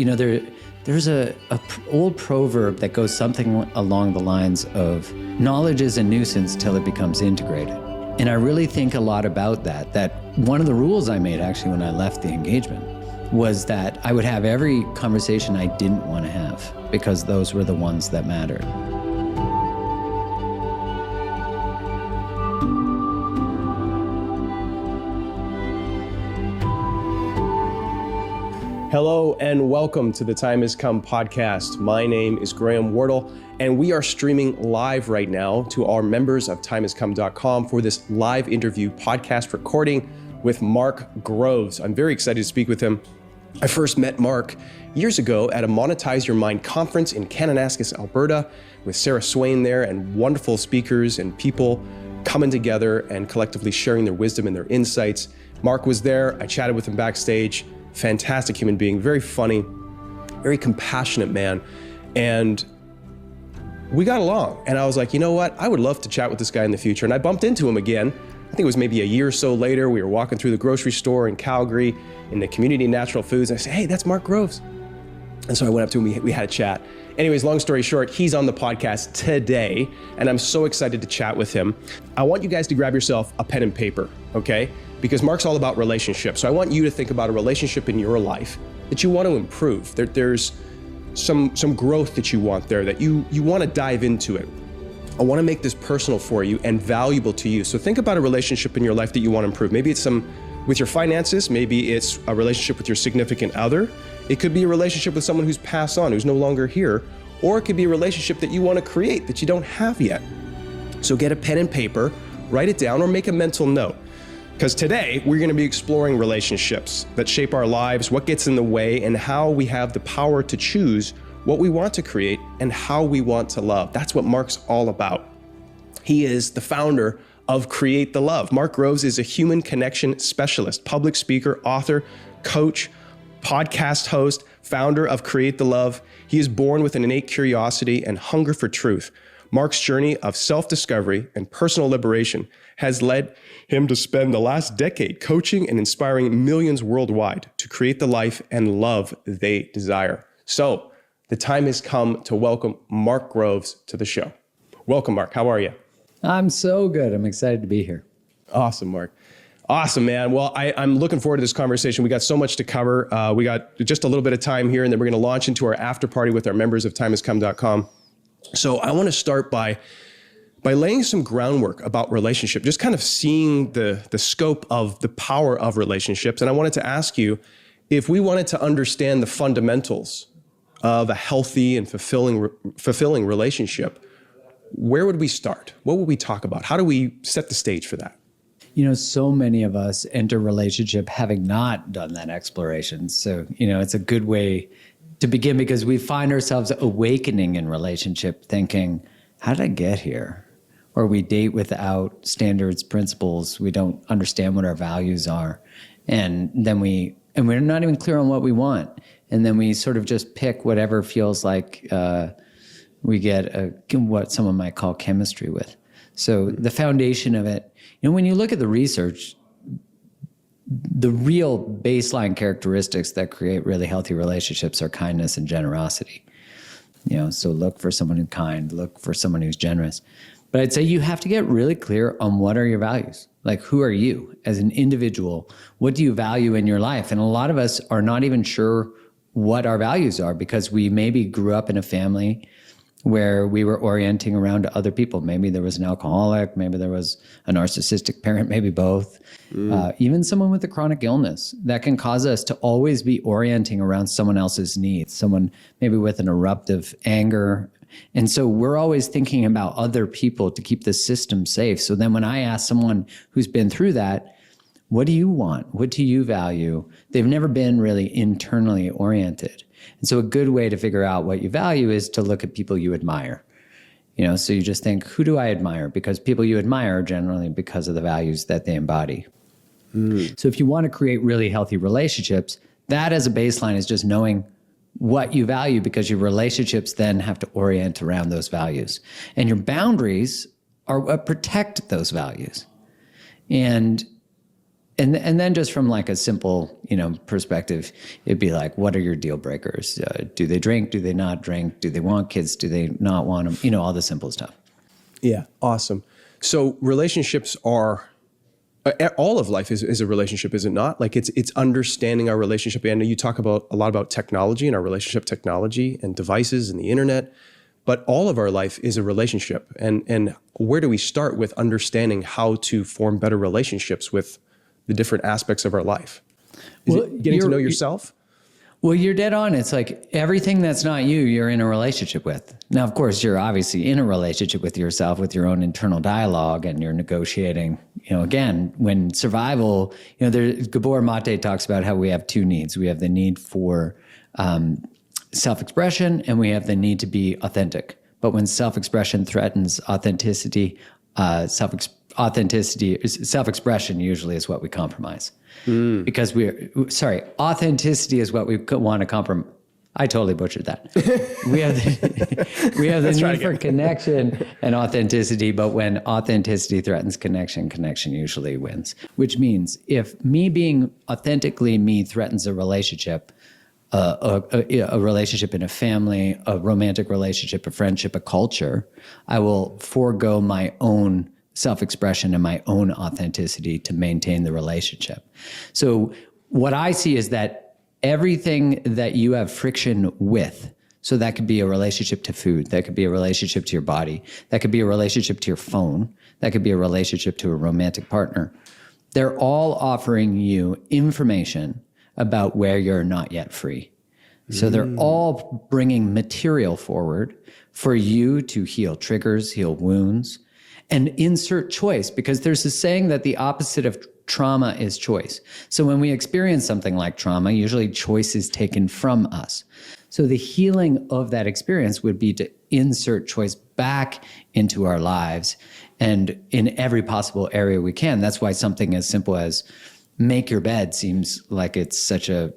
there's a old proverb that goes something along the lines of knowledge is a nuisance till it becomes integrated. And I really think a lot about that one of the rules I made actually when I left the engagement was that I would have every conversation I didn't want to have because those were the ones that mattered. Hello and welcome to the Time Has Come podcast. My name is Graham Wardle, and we are streaming live right now to our members of timehascome.com for this live interview podcast recording with Mark Groves. I'm very excited to speak with him. I first met Mark years ago at a Monetize Your Mind conference in Kananaskis, Alberta, with Sarah Swain there and wonderful speakers and people coming together and collectively sharing their wisdom and their insights. Mark was there. I chatted with him backstage. Fantastic human being, very funny, very compassionate man. And we got along. And I was like, you know what? I would love to chat with this guy in the future. And I bumped into him again. I think it was maybe a year or so later. We were walking through the grocery store in Calgary in the Community Natural Foods. And I said, hey, that's Mark Groves. And so I went up to him, we had a chat. Anyways, long story short, he's on the podcast today, and I'm so excited to chat with him. I want you guys to grab yourself a pen and paper, okay? Because Mark's all about relationships. So I want you to think about a relationship in your life that you want to improve. There's some growth that you want there, that you want to dive into it. I want to make this personal for you and valuable to you. So think about a relationship in your life that you want to improve. Maybe it's with your finances, maybe it's a relationship with your significant other. It could be a relationship with someone who's passed on, who's no longer here, or it could be a relationship that you want to create that you don't have yet. So get a pen and paper, write it down, or make a mental note. Because today we're going to be exploring relationships that shape our lives, what gets in the way, and how we have the power to choose what we want to create and how we want to love. That's what Mark's all about. He is the founder of Create the Love. Mark Groves is a human connection specialist, public speaker, author, coach, podcast host, founder of Create the Love. He is born with an innate curiosity and hunger for truth. Mark's journey of self-discovery and personal liberation has led him to spend the last decade coaching and inspiring millions worldwide to create the life and love they desire. So the time has come to welcome Mark Groves to the show. Welcome, Mark. How are you? I'm so good. I'm excited to be here. Awesome, Mark. Awesome, man. Well, I'm looking forward to this conversation. We got so much to cover. We got just a little bit of time here, and then we're going to launch into our after party with our members of timehascome.com. So I want to start by laying some groundwork about relationship, just kind of seeing the scope of the power of relationships. And I wanted to ask you, if we wanted to understand the fundamentals of a healthy and fulfilling relationship, where would we start? What would we talk about? How do we set the stage for that? You know, so many of us enter relationship having not done that exploration. So, it's a good way to begin because we find ourselves awakening in relationship thinking, how did I get here? Or we date without standards, principles. We don't understand what our values are. And then we're not even clear on what we want. And then we sort of just pick whatever feels like we get what someone might call chemistry with. So the foundation of it, when you look at the research, the real baseline characteristics that create really healthy relationships are kindness and generosity. So look for someone who's kind, look for someone who's generous. But I'd say you have to get really clear on what are your values. Like, who are you as an individual? What do you value in your life? And a lot of us are not even sure what our values are because we maybe grew up in a family where we were orienting around other people. Maybe there was an alcoholic, maybe there was a narcissistic parent, maybe both. Even someone with a chronic illness that can cause us to always be orienting around someone else's needs, someone maybe with an eruptive anger. And so we're always thinking about other people to keep the system safe. So then when I ask someone who's been through that, what do you want? What do you value? They've never been really internally oriented. And so a good way to figure out what you value is to look at people you admire. So you just think, who do I admire? Because people you admire are generally because of the values that they embody. So if you want to create really healthy relationships, that as a baseline is just knowing what you value because your relationships then have to orient around those values. And your boundaries are what protect those values. And And then just from like a simple, perspective, it'd be like, what are your deal breakers? Do they drink? Do they not drink? Do they want kids? Do they not want them? All the simple stuff. Yeah, awesome. So relationships are, all of life is a relationship, is it not? Like it's understanding our relationship. And you talk a lot about technology and our relationship technology and devices and the internet, but all of our life is a relationship. And where do we start with understanding how to form better relationships with the different aspects of our life? Is it getting to know yourself? Well, you're dead on. It's like everything that's not you, you're in a relationship with. Now, of course, you're obviously in a relationship with yourself, with your own internal dialogue, and you're negotiating. Again, when survival, Gabor Mate talks about how we have two needs. We have the need for self-expression, and we have the need to be authentic. But when self-expression threatens authenticity, self-expression usually is what we compromise. Because authenticity is what we want to compromise. I totally butchered that. We have the need for connection and authenticity, but when authenticity threatens connection, connection usually wins. Which means if me being authentically me threatens a relationship, a relationship in a family, a romantic relationship, a friendship, a culture, I will forego my own self-expression and my own authenticity to maintain the relationship. So what I see is that everything that you have friction with, so that could be a relationship to food, that could be a relationship to your body, that could be a relationship to your phone, that could be a relationship to a romantic partner. They're all offering you information about where you're not yet free. So they're all bringing material forward for you to heal triggers, heal wounds, and insert choice, because there's a saying that the opposite of trauma is choice. So when we experience something like trauma, usually choice is taken from us. So the healing of that experience would be to insert choice back into our lives and in every possible area we can. That's why something as simple as make your bed seems like it's such a